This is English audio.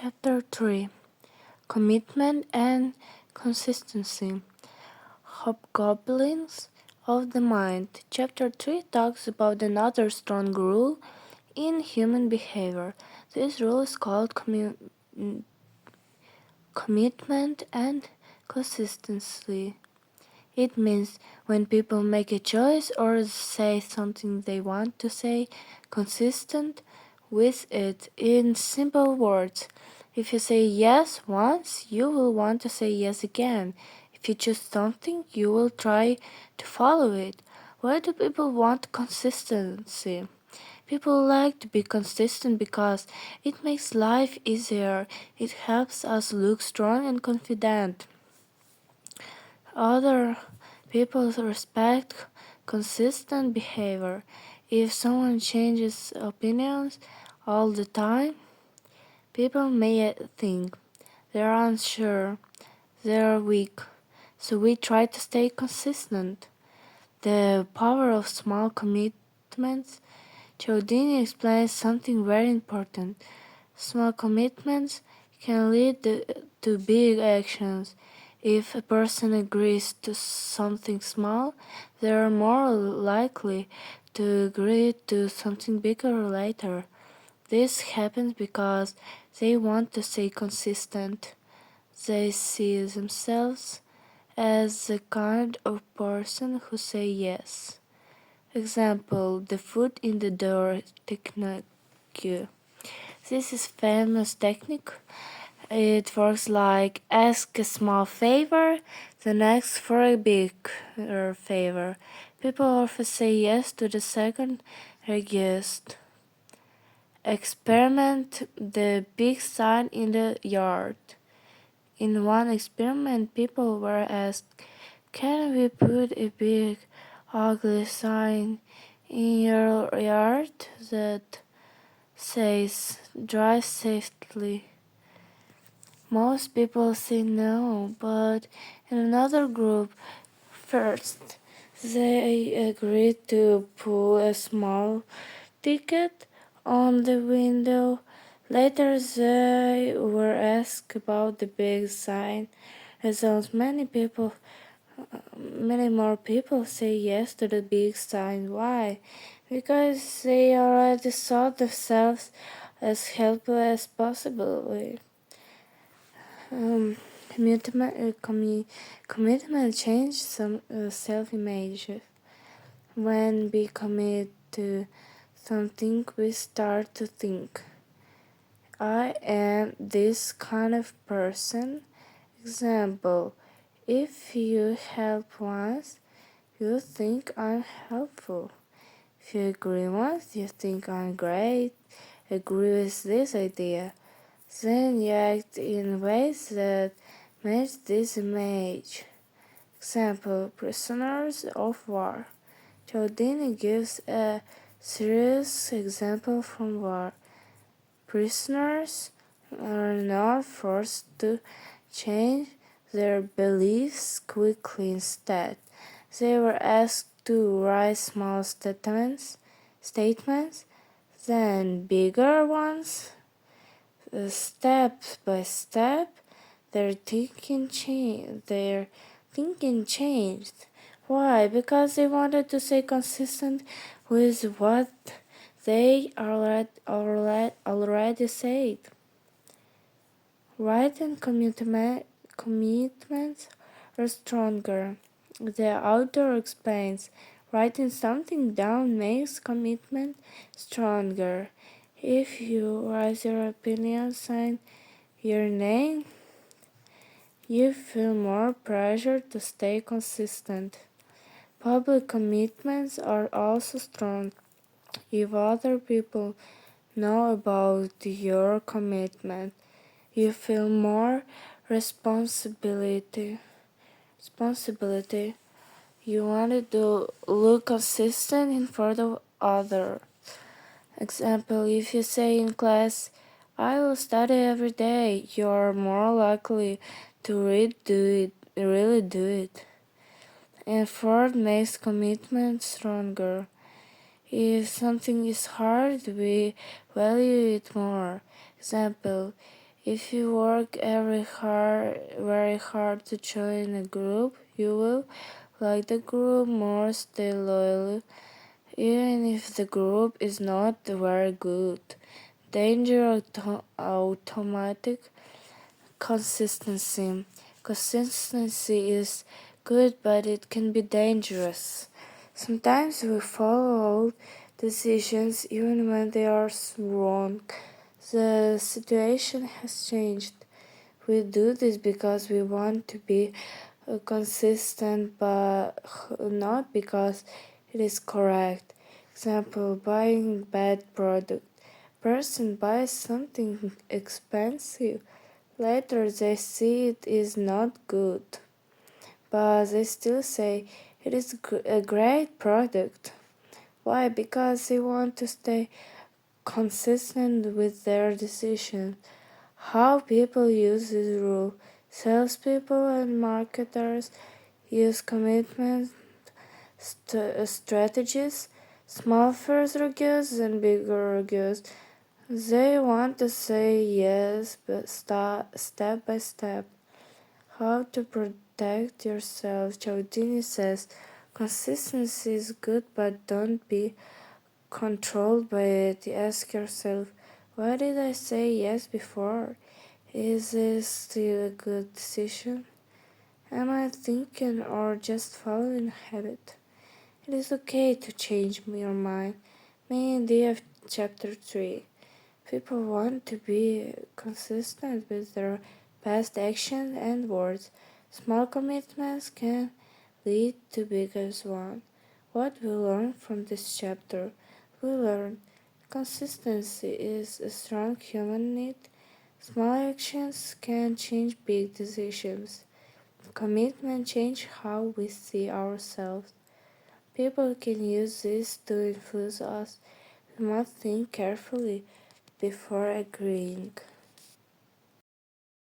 Chapter 3 Commitment and Consistency. Hobgoblins of the Mind. Chapter 3 talks about another strong rule in human behavior. This rule is called commitment and consistency. It means when people make a choice or say something they want to say, consistent with it. In simple words, if you say yes once, you will want to say yes again. If you choose something, you will try to follow it. Why do people want consistency? People like to be consistent because it makes life easier. It helps us look strong and confident. Other people respect consistent behavior. If someone changes opinions all the time, people may think they're unsure, they're weak, so we try to stay consistent. The power of small commitments. Cialdini explains something very important. Small commitments can lead to big actions. If a person agrees to something small, they are more likely to agree to something bigger later. This happens because they want to stay consistent. They see themselves as the kind of person who say yes. Example, the foot in the door technique. This is famous technique. It works like ask a small favor, then ask for a bigger favor. People often say yes to the second request. Experiment the big sign in the yard. In one experiment, people were asked, "Can we put a big, ugly sign in your yard that says, 'Drive safely'?" Most people say no, but in another group, first they agreed to put a small ticket on the window. Later they were asked about the big sign. Results: many more people say yes to the big sign. Why? Because they already saw themselves as helpful as possible. Commitment changes some self-image. When we commit to something, we start to think, "I am this kind of person." Example, if you help once, you think I'm helpful. If you agree once, you think I'm great. Agree with this idea. Then you act in ways that match this image. Example, prisoners of war. Cialdini gives a serious example from war. Prisoners are not forced to change their beliefs quickly. Instead, they were asked to write small statements, then bigger ones. Step by step, their thinking changed. Why? Because they wanted to stay consistent with what they already said. Written commitments are stronger. The author explains, writing something down makes commitment stronger. If you write your opinion, sign your name, you feel more pressure to stay consistent. Public commitments are also strong. If other people know about your commitment, you feel more responsibility. You wanted to look consistent in front of others. Example, if you say in class, "I will study every day," you are more likely to really do it. Effort makes commitment stronger. If something is hard, we value it more. Example, If you work very hard to join a group, you will like the group more, stay loyal, even if the group is not very good. Danger automatic consistency. Consistency is good, but it can be dangerous. Sometimes we follow decisions even when they are wrong. The situation has changed. We do this because we want to be consistent, but not because it is correct. Example, buying bad product. Person buys something expensive. Later they see it is not good, but they still say it is a great product. Why? Because they want to stay consistent with their decision. How people use this rule. Salespeople and marketers use commitment strategies, small first reviews and bigger reviews. They want to say yes, but step by step. How to protect yourself. Cialdini says, consistency is good, but don't be controlled by it. Ask yourself, why did I say yes before? Is this still a good decision? Am I thinking or just following habit? It is okay to change your mind. Main idea of Chapter 3. People want to be consistent with their past actions and words. Small commitments can lead to bigger ones. What we learn from this chapter? We learn consistency is a strong human need. Small actions can change big decisions. Commitment change how we see ourselves. People can use this to influence us. We must think carefully before agreeing.